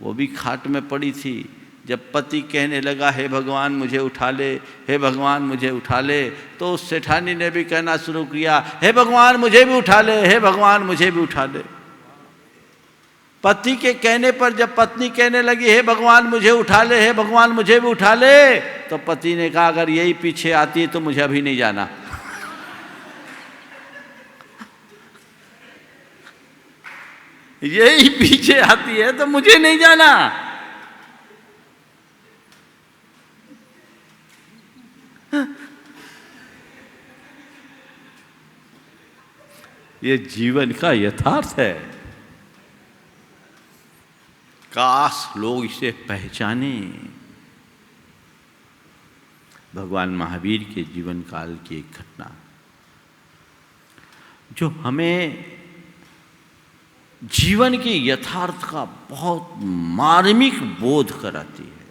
वो भी खाट में पड़ी थी। जब पति कहने लगा हे भगवान मुझे उठा ले, हे भगवान मुझे उठा ले, तो उस सेठानी ने भी कहना शुरू किया, हे भगवान मुझे भी उठा ले, हे भगवान मुझे भी उठा ले। पति के कहने पर जब पत्नी कहने लगी हे भगवान मुझे उठा ले, हे भगवान मुझे भी उठा ले, तो पति ने कहा अगर यही पीछे आती है तो मुझे अभी नहीं जाना। यही पीछे आती है तो मुझे नहीं जाना। ये जीवन का यथार्थ है। काश लोग इसे पहचाने। भगवान महावीर के जीवन काल की एक घटना जो हमें जीवन के यथार्थ का बहुत मार्मिक बोध कराती है।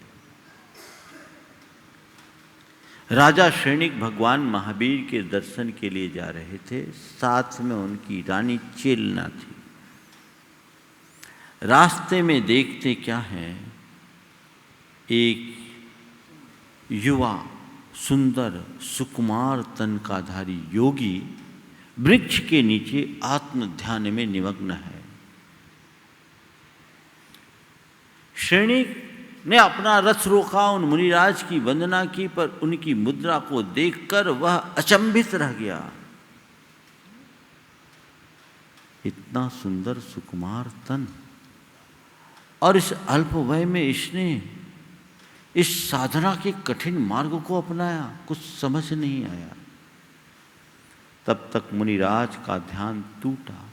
राजा श्रेणिक भगवान महावीर के दर्शन के लिए जा रहे थे। साथ में उनकी रानी चेलना थी। रास्ते में देखते क्या है, एक युवा सुंदर सुकुमार तन का धारी योगी वृक्ष के नीचे आत्म ध्यान में निमग्न है। श्रेणिक ने अपना रथ रोका, उन मुनिराज की वंदना की, पर उनकी मुद्रा को देखकर वह अचंभित रह गया। इतना सुंदर सुकुमार तन और इस अल्प वय में इसने इस साधना के कठिन मार्ग को अपनाया, कुछ समझ नहीं आया। तब तक मुनिराज का ध्यान टूटा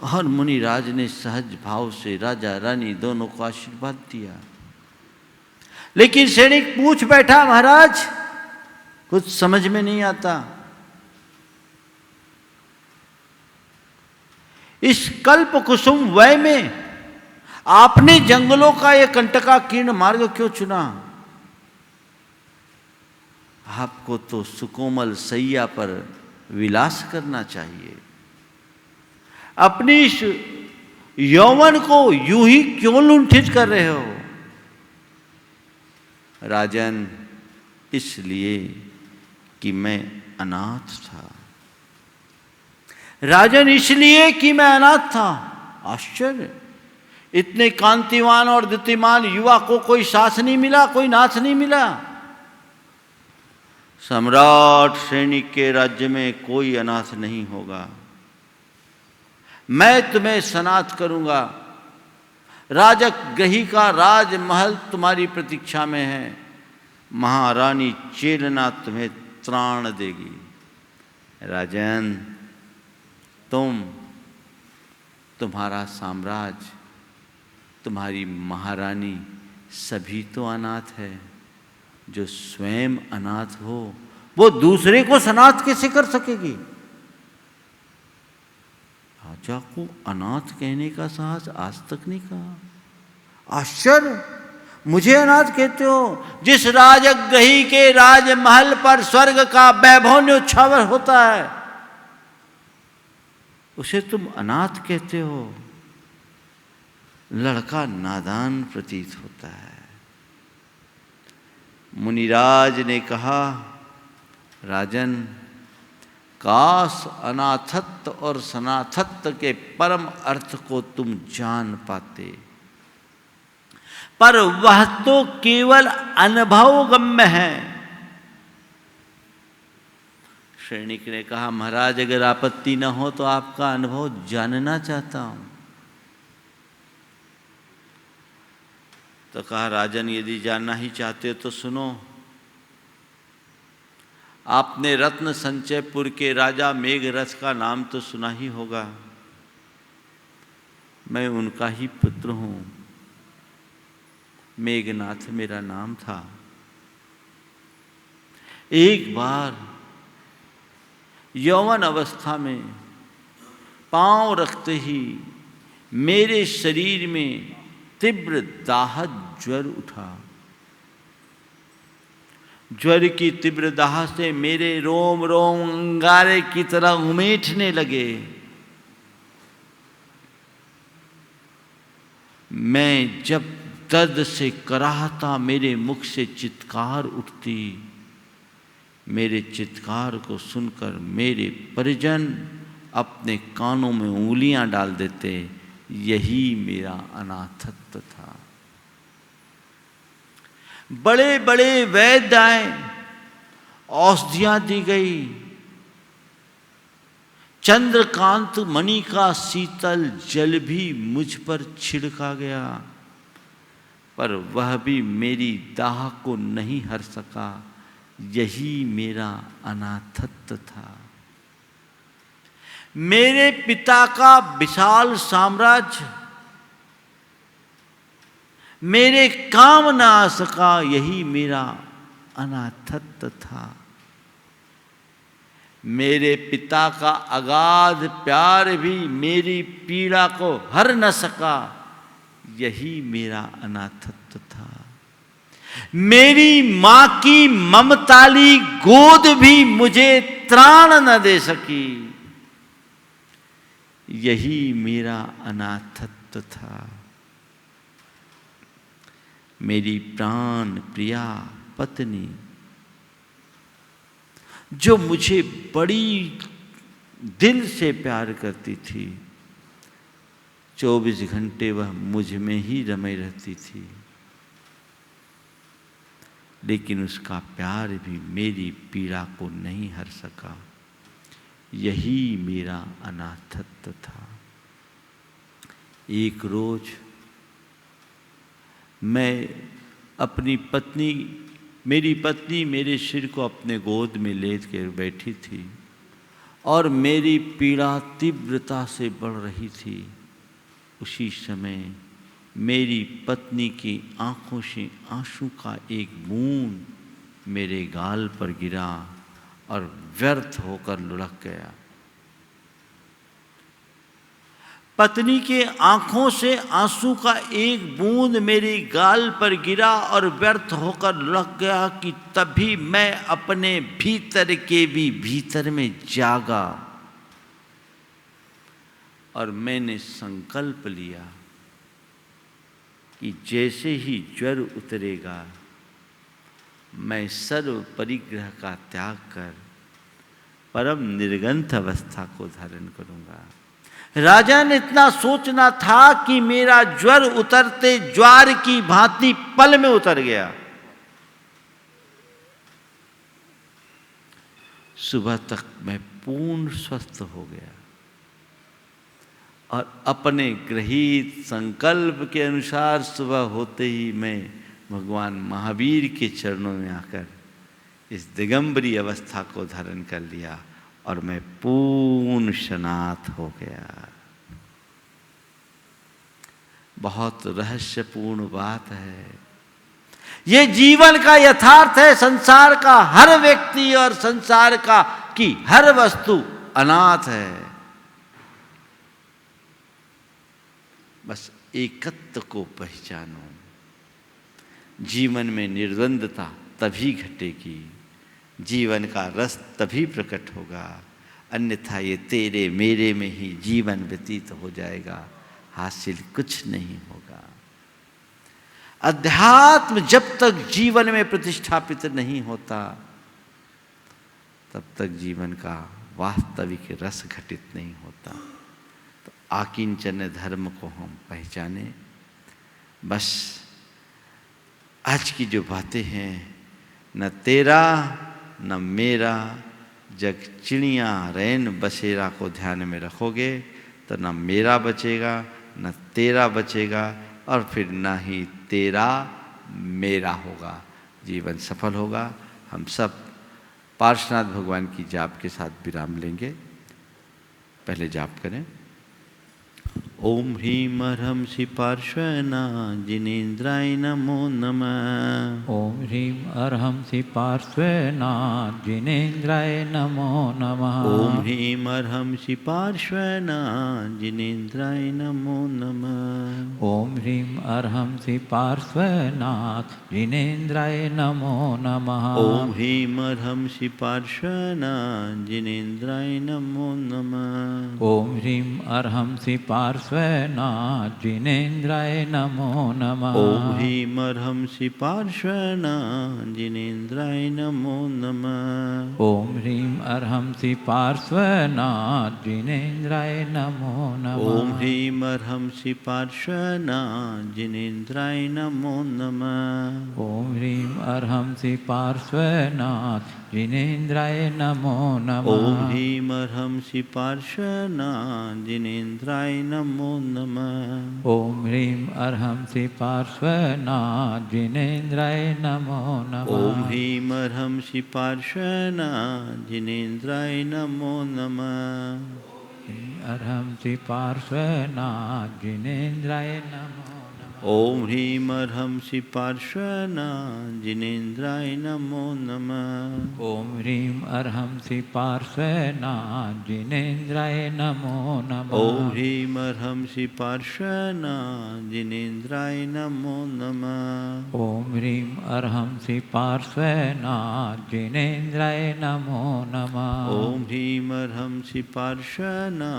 और मुनिराज ने सहज भाव से राजा रानी दोनों को आशीर्वाद दिया। लेकिन सैनिक पूछ बैठा, महाराज कुछ समझ में नहीं आता, इस कल्प कुसुम वय में आपने जंगलों का यह कंटकाकीर्ण मार्ग क्यों चुना? आपको तो सुकोमल सैया पर विलास करना चाहिए। अपनी इस यौवन को यूं ही क्यों लुंठित कर रहे हो? राजन, इसलिए कि मैं अनाथ था। राजन, इसलिए कि मैं अनाथ था। आश्चर्य, इतने कांतिवान और द्युतिमान युवा को कोई साथ नहीं मिला, कोई नाथ नहीं मिला। सम्राट श्रेणिक के राज्य में कोई अनाथ नहीं होगा। मैं तुम्हें सनाथ करूंगा। राजगृही का राजमहल तुम्हारी प्रतीक्षा में है। महारानी चेलना तुम्हें त्राण देगी। राजन, तुम्हारा साम्राज्य, तुम्हारी महारानी सभी तो अनाथ है। जो स्वयं अनाथ हो वो दूसरे को सनाथ कैसे कर सकेगी? राजा को अनाथ कहने का साहस आज तक नहीं कहा। आश्चर्य, मुझे अनाथ कहते हो? जिस राजगृही के राजमहल पर स्वर्ग का वैभव न्योछावर होता है उसे तुम अनाथ कहते हो? लड़का नादान प्रतीत होता है। मुनिराज ने कहा, राजन, काश अनाथत्व और सनाथत्व के परम अर्थ को तुम जान पाते, पर वह तो केवल अनुभवगम्य है। श्रेणिक ने कहा, महाराज अगर आपत्ति न हो तो आपका अनुभव जानना चाहता हूं। तो कहा, राजन, यदि जानना ही चाहते हो तो सुनो। आपने रत्न संचयपुर के राजा मेघरथ का नाम तो सुना ही होगा। मैं उनका ही पुत्र हूं। मेघनाथ मेरा नाम था। एक बार यौवन अवस्था में पांव रखते ही मेरे शरीर में तीव्र दाह ज्वर उठा। ज्वर की तीव्र दाह से मेरे रोम रोम अंगारे की तरह उमेठने लगे। मैं जब दर्द से कराहता मेरे मुख से चित्कार उठती। मेरे चित्कार को सुनकर मेरे परिजन अपने कानों में उंगलियां डाल देते। यही मेरा अनाथत्व था। बड़े बड़े वैद्य आए, औषधियां दी गई। चंद्रकांत मणि का शीतल जल भी मुझ पर छिड़का गया, पर वह भी मेरी दाह को नहीं हर सका। यही मेरा अनाथत्व था। मेरे पिता का विशाल साम्राज्य मेरे काम न आ सका। यही मेरा अनाथत्व था। मेरे पिता का अगाध प्यार भी मेरी पीड़ा को हर न सका। यही मेरा अनाथत्व था। मेरी मां की ममताली गोद भी मुझे त्राण न दे सकी। यही मेरा अनाथत्व था। मेरी प्राण प्रिया पत्नी, जो मुझे बड़ी दिल से प्यार करती थी, 24 घंटे वह मुझ में ही रमे रहती थी, लेकिन उसका प्यार भी मेरी पीड़ा को नहीं हर सका। यही मेरा अनाथत्व था। एक रोज मैं मेरी पत्नी मेरे सिर को अपने गोद में लेट कर बैठी थी और मेरी पीड़ा तीव्रता से बढ़ रही थी। उसी समय मेरी पत्नी की आंखों से आंसू का एक बूंद मेरे गाल पर गिरा और व्यर्थ होकर लुढ़क गया। पत्नी के आंखों से आंसू का एक बूंद मेरी गाल पर गिरा और व्यर्थ होकर लुढ़क गया कि तभी मैं अपने भीतर के भी भीतर में जागा और मैंने संकल्प लिया कि जैसे ही ज्वर उतरेगा मैं सर्व परिग्रह का त्याग कर परम निर्गंथ अवस्था को धारण करूंगा। राजा ने इतना सोचना था कि मेरा ज्वर उतरते ज्वार की भांति पल में उतर गया। सुबह तक मैं पूर्ण स्वस्थ हो गया और अपने गृहीत संकल्प के अनुसार सुबह होते ही मैं भगवान महावीर के चरणों में आकर इस दिगंबरी अवस्था को धारण कर लिया और मैं पूर्ण शनात हो गया। बहुत रहस्यपूर्ण बात है। ये जीवन का यथार्थ है। संसार का हर व्यक्ति और संसार की हर वस्तु अनाथ है। बस एकत्व को पहचानो। जीवन में निर्द्वंदता तभी घटेगी, जीवन का रस तभी प्रकट होगा, अन्यथा ये तेरे मेरे में ही जीवन व्यतीत हो जाएगा, हासिल कुछ नहीं होगा। अध्यात्म जब तक जीवन में प्रतिष्ठापित नहीं होता तब तक जीवन का वास्तविक रस घटित नहीं होता। तो आकिंचन धर्म को हम पहचाने। बस आज की जो बातें हैं, न तेरा न मेरा, जग चिड़िया रैन बसेरा को ध्यान में रखोगे तो न मेरा बचेगा न तेरा बचेगा और फिर न ही तेरा मेरा होगा। जीवन सफल होगा। हम सब पार्श्वनाथ भगवान की जाप के साथ विराम लेंगे। पहले जाप करें। ओम ह्रीं अर्हं श्री पार्श्वनाथ जिनेन्द्राय नमो नमः। ओम ह्रीं अर्हं श्री पार्श्वनाथ जिनेन्द्राय नमो नमः। ओम ह्रीं अर्हं श्री पार्श्वनाथ जिनेन्द्राय नमो नमः। ओम ह्रीं अर्हं श्री पार्श्वनाथ जिनेन्द्राय नमो नमः। ओम ह्रीं अर्हं श्री पार्श्वनाथ जिनेन्द्राय नमो नमः। ओम ह्रीं अर्हं श्री पार्श्वनाथ जिनेन्द्राय नमो नमः। ओम ह्रीं अर्हं श्री पार्श्वनाथ जिनेन्द्राय नमो नमः। ओम ह्रीं अर्हं श्री पार्श्वनाथ जिनेन्द्राय नमो नमः। ओम ह्रीं अर्हं श्री पार्श्वनाथ जिनेन्द्राय नमो नमः। ओम ह्रीं अर्हं श्री पार्श्वनाथ जिनेन्द्राय नमो नमः। ओम ह्रीं अर्हं श्री पार्श्वनाथ जिनेन्द्राय नमो नमः। ओम ह्रीं अर्हं श्री पार्श्वनाथ जिनेन्द्राय नमो नमः। ओम ह्रीं अर्हं श्री पार्श्वनाथ जिनेन्द्राय नमो नमः। अर्हं श्री पार्श्वनाथ जिनेन्द्राय नमो नमः। ओम ह्रीम अर्हंसि पार्श्वना जिनेन्द्राय नमो नमः। ओम ह्रीं अर्हंसि पार्श्वना जिनेन्द्राय नमो नमः। ओम ह्रीम अर्हंसि पार्श्वना जिनेन्द्राय नमो नमः। ओम ह्रीं अर्हंसि पार्श्वना जिनेन्द्राय नमो नमः। ओम ह्रीम अर्हंसि पार्श्वना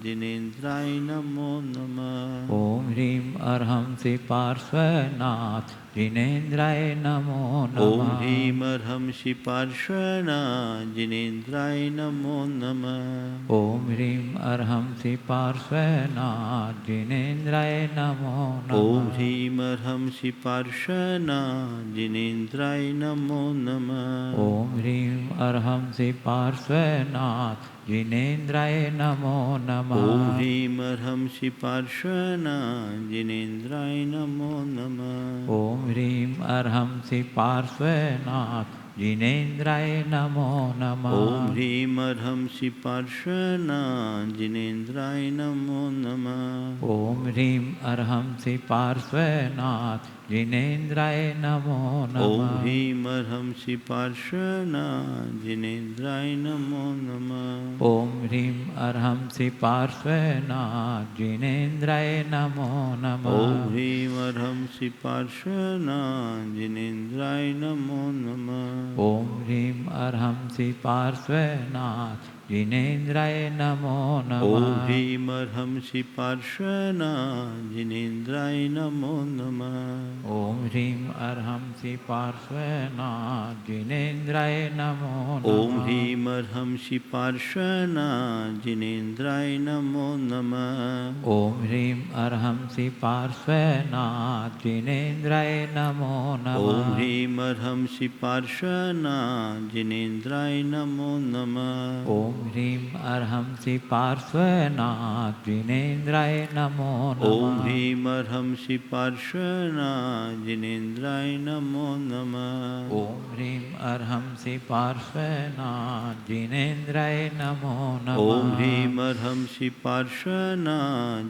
जिनेन्द्राय नमो नमः। ओम ह्रीं अर्हंसि पार्श्वनाथ जिनेन्द्राय नमो नमः। ओम ह्रीम अर्हंसि पार्श्वना जिनेन्द्राय नमो नमः। ओम ह्रीं अर्हंसि पार्श्वनाथ जिनेन्द्राय नमो नमः। ओम ह्रीम अर्हंसि पार्श्वना जिनेन्द्राय नमो नमः। ओम ह्रीं अर्हंसि पार्श्वनाथ जिनेन्द्राय नमो नमः। ओम ह्रीम अर्हंसि पार्श्वना जिनेन्द्राय नमो नमः। ओम ह्रीं अर्हंसि पार्श्वनाथ जिनेन्द्राय नमो नमः। ओम ह्रीम अर्हंसि पार्श्वना जिनेन्द्राय नमो नमः। ओम ह्रीं अर्हंसि पार्श्वनाथ जिनेन्द्राय नमो नमः। ओम ह्रीम अर्हंसि पार्श्वना जिनेन्द्राय नमो नमः। ओम ह्रीं अर्हंसि पार्श्वनाथ जिनेन्द्राय नमो नमः। ओम ह्रीम अर्हंसि पार्श्वना जिनेन्द्राय नमो नमः। ओम ह्रीं अर्हंसि पार्श्वनाथ जिनेन्द्राय नमो नमः। ओम ह्रीम अर्हंसि पार्श्वना जिनेन्द्राय नमो नमः। ओम ह्रीं अर्हंसि पार्श्वनाथ जिनेन्द्राय नमो नमः। ओम ह्रीम अर्हंसि पार्श्वना जिनेन्द्राय नमो नमः। ओम ह्रीं अर्हंसि पार्श्वनाथ जिनेन्द्राय नमो नमः। ओम ह्रीम अर्हंसि पार्श्वना जिनेन्द्राय नमो नमः। ओम ह्रीं अर्हंसि पार्श्वनाथ जिनेन्द्राय नमो नमः। ओम ह्रीम अर्हंसि पार्श्वना जिनेन्द्राय नमो नमः। ओम ह्रीं अर्हंसि पार्श्वनाथ जिनेन्द्राय नमो नमः। ओम ह्रीम अर्हंसि पार्श्वना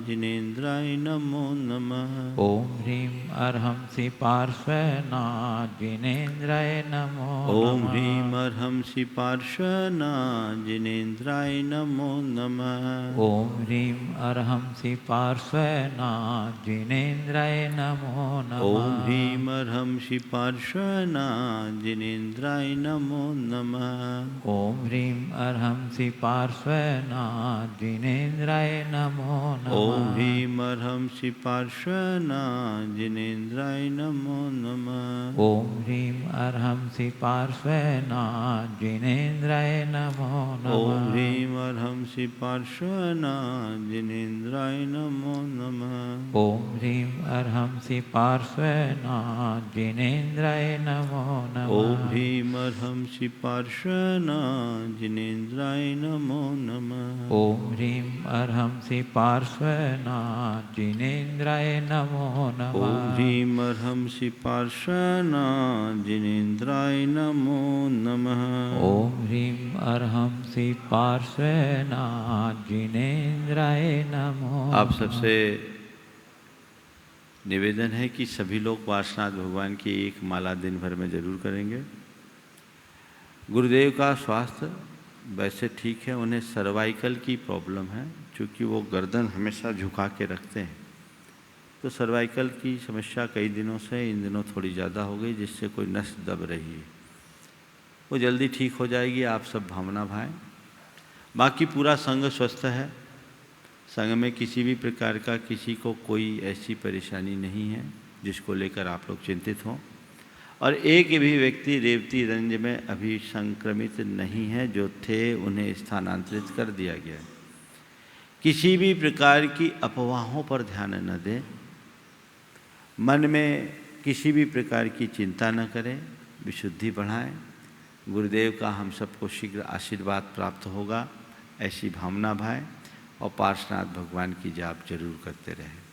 जिनेन्द्राय नमो नमः। ओम ह्रीं अर्हंसि पार्श्वनाथ जिनेन्द्राय नमो ओम नमः। ह्रीम अर्हंसि पार्श्वना जिनेन्द्राय नमो नमः। ओम ह्रीं अर्हंसि पार्श्वनाथ जिनेन्द्राय नमो नमः। ओम ह्रीम अर्हंसि पार्श्वना जिनेन्द्राय नमो नमः। ओम ह्रीं अर्हंसि पार्श्वनाथ जिनेन्द्राय नमो नमः। ओम ह्रीम अर्हंसि पार्श्वना जिनेन्द्राय नमो नमः। ओम ह्रीं अर्हंसि पार्श्वनाथ जिनेन्द्राय नमो नमः। ओम ह्रीम अर्हंसि पार्श्वना जिनेन्द्राय नमो नमः। ओम ह्रीं अर्हंसि पार्श्वनाथ जिनेन्द्राय नमो नमः। ओम ह्रीम अर्हंसि पार्श्वना जिनेन्द्राय नमो नमः। ओम ह्रीं अर्हंसि पार्श्वनाथ जिनेन्द्राय नमो नमः। ओम ह्रीम अर्हंसि पार्श्वना जिनेन्द्राय नमो नमः। ओम ह्रीं अर्हंसि पार्श्वनाथ जिनेन्द्राय नमो आप नमः। सबसे निवेदन है कि सभी लोग पार्श्वनाथ भगवान की एक माला दिन भर में जरूर करेंगे। गुरुदेव का स्वास्थ्य वैसे ठीक है, उन्हें सर्वाइकल की प्रॉब्लम है, क्योंकि वो गर्दन हमेशा झुका के रखते हैं, तो सर्वाइकल की समस्या कई दिनों से इन दिनों थोड़ी ज़्यादा हो गई, जिससे कोई नस दब रही है। वो जल्दी ठीक हो जाएगी, आप सब भावना भाएं। बाकी पूरा संघ स्वस्थ है, संघ में किसी भी प्रकार का किसी को कोई ऐसी परेशानी नहीं है जिसको लेकर आप लोग चिंतित हों। और एक भी व्यक्ति रेवती रंज में अभी संक्रमित नहीं है, जो थे उन्हें स्थानांतरित कर दिया गया है। किसी भी प्रकार की अफवाहों पर ध्यान न दें, मन में किसी भी प्रकार की चिंता न करें, विशुद्धि बढ़ाएं। गुरुदेव का हम सबको शीघ्र आशीर्वाद प्राप्त होगा, ऐसी भावना भाएं और पार्श्वनाथ भगवान की जाप जरूर करते रहें।